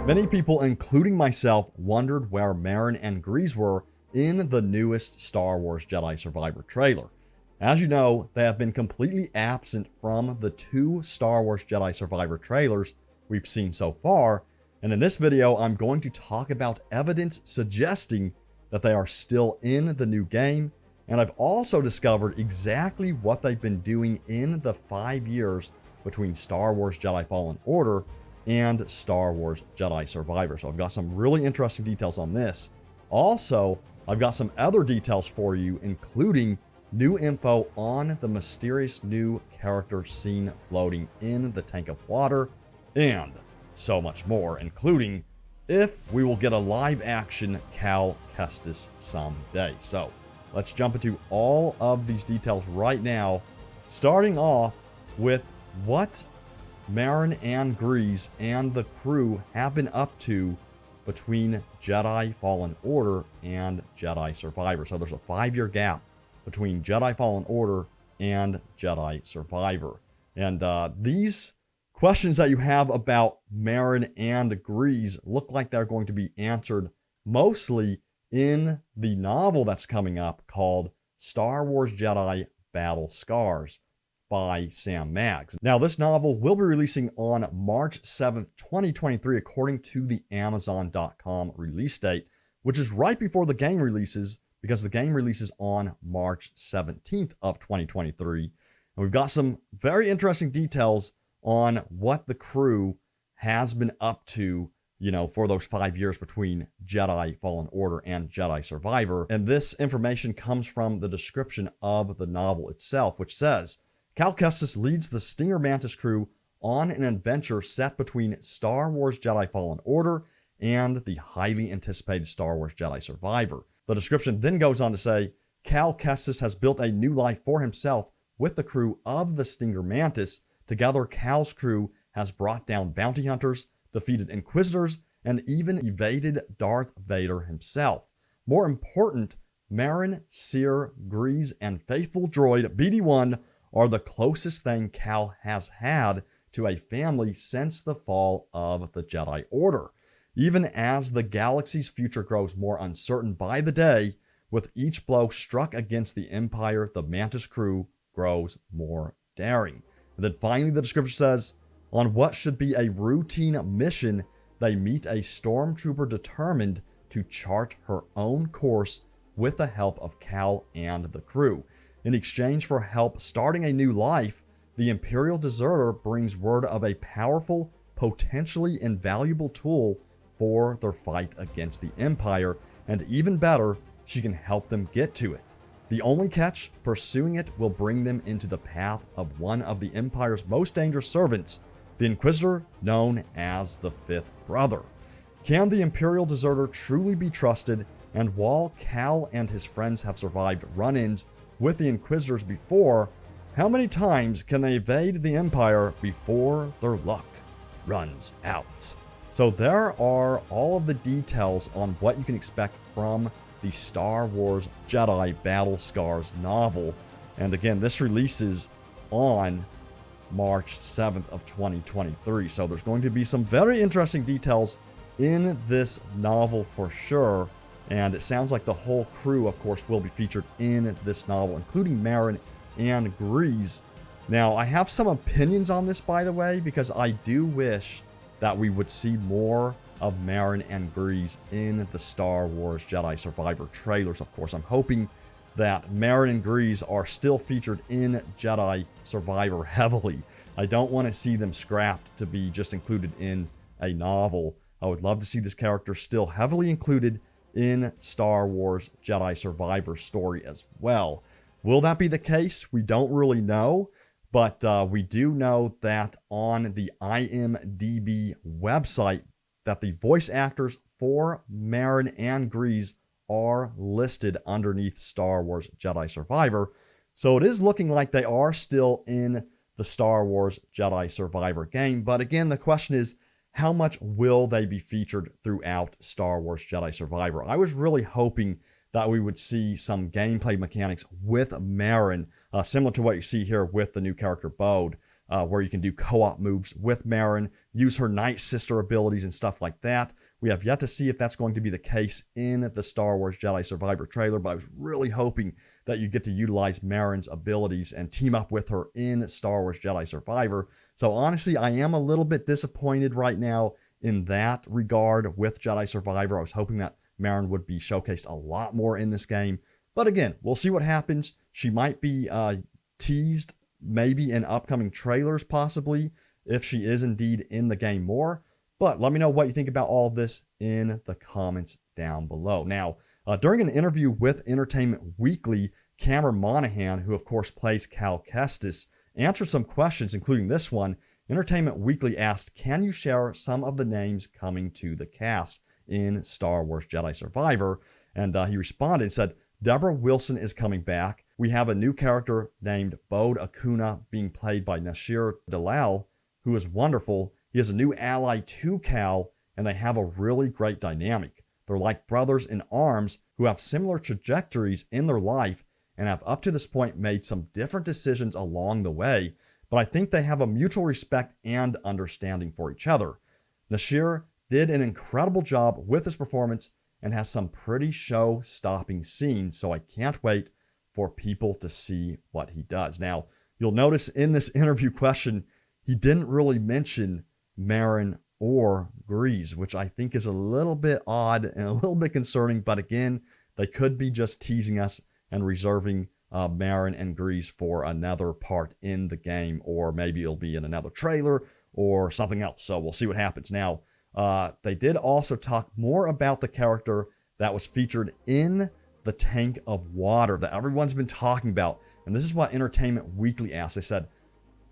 Many people, including myself, wondered where Merrin and Greez were in the newest Star Wars Jedi Survivor trailer. As you know, they have been completely absent from the 2 Star Wars Jedi Survivor trailers we've seen so far, and in this video I'm going to talk about evidence suggesting that they are still in the new game, and I've also discovered exactly what they've been doing in the 5 years between Star Wars Jedi Fallen Order and Star Wars Jedi Survivor. So I've got some really interesting details on this. Also, I've got some other details for you, including new info on the mysterious new character seen floating in the tank of water, and so much more, including if we will get a live action Cal Kestis someday. So let's jump into all of these details right now, starting off with what Merrin and Greez and the crew have been up to between Jedi Fallen Order and Jedi Survivor. So there's a 5-year gap between Jedi Fallen Order and Jedi Survivor. And these questions that you have about Merrin and Greez look like they're going to be answered mostly in the novel that's coming up called Star Wars Jedi Battle Scars by Sam Maggs. Now, this novel will be releasing on March 7th, 2023, according to the Amazon.com release date, which is right before the game releases, because the game releases on March 17th of 2023. And we've got some very interesting details on what the crew has been up to, for those 5 years between Jedi Fallen Order and Jedi Survivor. And this information comes from the description of the novel itself, which says, Cal Kestis leads the Stinger Mantis crew on an adventure set between Star Wars Jedi Fallen Order and the highly anticipated Star Wars Jedi Survivor. The description then goes on to say, Cal Kestis has built a new life for himself with the crew of the Stinger Mantis. Together, Cal's crew has brought down bounty hunters, defeated Inquisitors, and even evaded Darth Vader himself. More important, Merrin, Seer, Greez, and faithful droid BD-1 are the closest thing Cal has had to a family since the fall of the Jedi Order. Even as the galaxy's future grows more uncertain by the day, with each blow struck against the Empire, the Mantis crew grows more daring. And then finally, the description says, on what should be a routine mission, they meet a stormtrooper determined to chart her own course with the help of Cal and the crew. In exchange for help starting a new life, the Imperial deserter brings word of a powerful, potentially invaluable tool for their fight against the Empire, and even better, she can help them get to it. The only catch, pursuing it will bring them into the path of one of the Empire's most dangerous servants, the Inquisitor known as the Fifth Brother. Can the Imperial deserter truly be trusted? And while Cal and his friends have survived run-ins with the Inquisitors before, how many times can they evade the Empire before their luck runs out? So there are all of the details on what you can expect from the Star Wars Jedi Battle Scars novel. And again, this releases on March 7th of 2023. So there's going to be some very interesting details in this novel for sure. And it sounds like the whole crew, of course, will be featured in this novel, including Merrin and Greez. Now, I have some opinions on this, by the way, because I do wish that we would see more of Merrin and Greez in the Star Wars Jedi Survivor trailers. Of course, I'm hoping that Merrin and Greez are still featured in Jedi Survivor heavily. I don't want to see them scrapped to be just included in a novel. I would love to see this character still heavily included in Star Wars Jedi Survivor story as well. Will that be the case? We don't really know, but we do know that on the IMDb website that the voice actors for Merrin and Greez are listed underneath Star Wars Jedi Survivor. So it is looking like they are still in the Star Wars Jedi Survivor game. But again, the question is, how much will they be featured throughout Star Wars Jedi Survivor? I was really hoping that we would see some gameplay mechanics with Merrin, similar to what you see here with the new character Bode. where you can do co-op moves with Merrin, use her Night Sister abilities and stuff like that. We have yet to see if that's going to be the case in the Star Wars Jedi Survivor trailer, but I was really hoping that you get to utilize Merrin's abilities and team up with her in Star Wars Jedi Survivor. So honestly, I am a little bit disappointed right now in that regard with Jedi Survivor. I was hoping that Merrin would be showcased a lot more in this game. But again, we'll see what happens. She might be teased maybe in upcoming trailers possibly, if she is indeed in the game more. But let me know what you think about all of this in the comments down below. Now, during an interview with Entertainment Weekly, Cameron Monaghan, who of course plays Cal Kestis, answered some questions, including this one. Entertainment Weekly asked, can you share some of the names coming to the cast in Star Wars Jedi Survivor? And he responded and said, Deborah Wilson is coming back. We have a new character named Bode Akuna being played by Nasir Dalal, who is wonderful. He is a new ally to Cal, and they have a really great dynamic. They're like brothers in arms who have similar trajectories in their life and have up to this point made some different decisions along the way, but I think they have a mutual respect and understanding for each other. Nasir did an incredible job with his performance and has some pretty show-stopping scenes, so I can't wait for people to see what he does. Now, you'll notice in this interview question, he didn't really mention Merrin or Greez, which I think is a little bit odd and a little bit concerning, but again, they could be just teasing us and reserving Merrin and Greez for another part in the game, or maybe it'll be in another trailer or something else. So we'll see what happens. Now, they did also talk more about the character that was featured in the tank of water that everyone's been talking about. And this is what Entertainment Weekly asked. They said,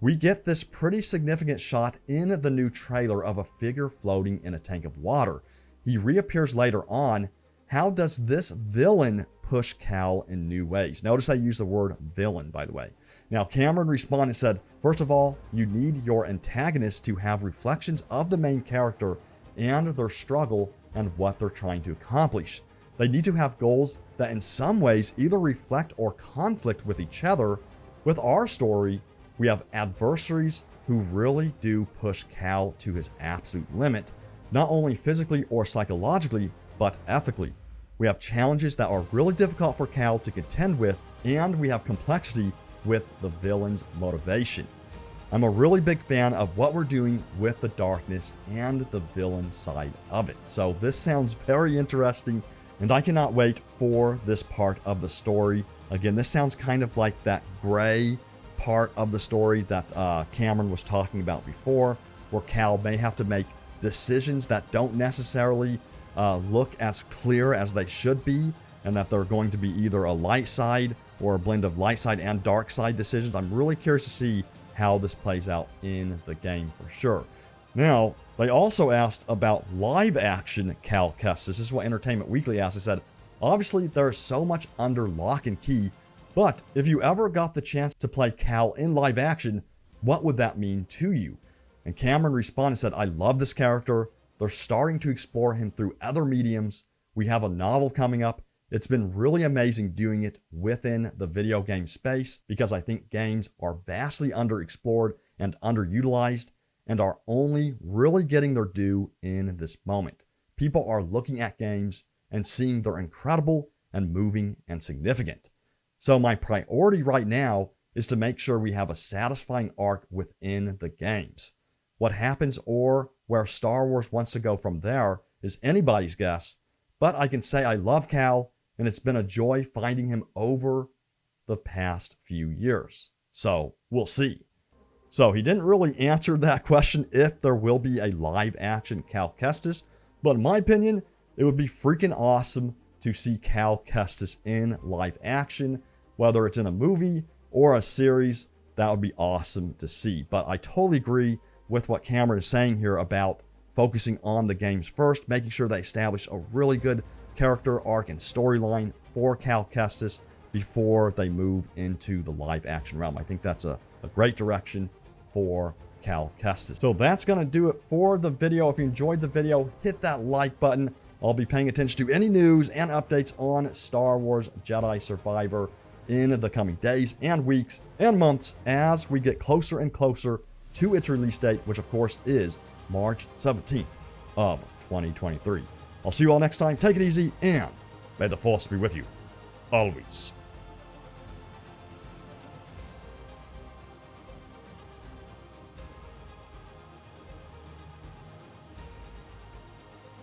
we get this pretty significant shot in the new trailer of a figure floating in a tank of water. He reappears later on. How does this villain push Cal in new ways? Notice I use the word villain, by the way. Now, Cameron responded and said, first of all, you need your antagonist to have reflections of the main character and their struggle and what they're trying to accomplish. They need to have goals that in some ways either reflect or conflict with each other. With our story, we have adversaries who really do push Cal to his absolute limit, not only physically or psychologically, but ethically. We have challenges that are really difficult for Cal to contend with, and we have complexity with the villain's motivation. I'm a really big fan of what we're doing with the darkness and the villain side of it. So this sounds very interesting, and I cannot wait for this part of the story. Again, this sounds kind of like that gray part of the story that Cameron was talking about before, where Cal may have to make decisions that don't necessarily look as clear as they should be, and that they're going to be either a light side or a blend of light side and dark side decisions. I'm really curious to see how this plays out in the game for sure. Now, they also asked about live action Cal Kestis. This is what Entertainment Weekly asked. They said, obviously there's so much under lock and key, but if you ever got the chance to play Cal in live action, what would that mean to you? And Cameron responded and said, I love this character. They're starting to explore him through other mediums. We have a novel coming up. It's been really amazing doing it within the video game space, because I think games are vastly underexplored and underutilized and are only really getting their due in this moment. People are looking at games and seeing they're incredible and moving and significant. So my priority right now is to make sure we have a satisfying arc within the games. What happens or where Star Wars wants to go from there is anybody's guess, but I can say I love Cal, and it's been a joy finding him over the past few years. So we'll see. So he didn't really answer that question if there will be a live action Cal Kestis, but in my opinion, it would be freaking awesome to see Cal Kestis in live action, whether it's in a movie or a series. That would be awesome to see. But I totally agree with what Cameron is saying here about focusing on the games first, making sure they establish a really good character arc and storyline for Cal Kestis before they move into the live action realm. I think that's a great direction for Cal Kestis. So that's going to do it for the video. If you enjoyed the video, hit that like button. I'll be paying attention to any news and updates on Star Wars Jedi Survivor in the coming days and weeks and months as we get closer and closer to its release date, which of course is March 17th of 2023. I'll see you all next time. Take it easy, and may the Force be with you always.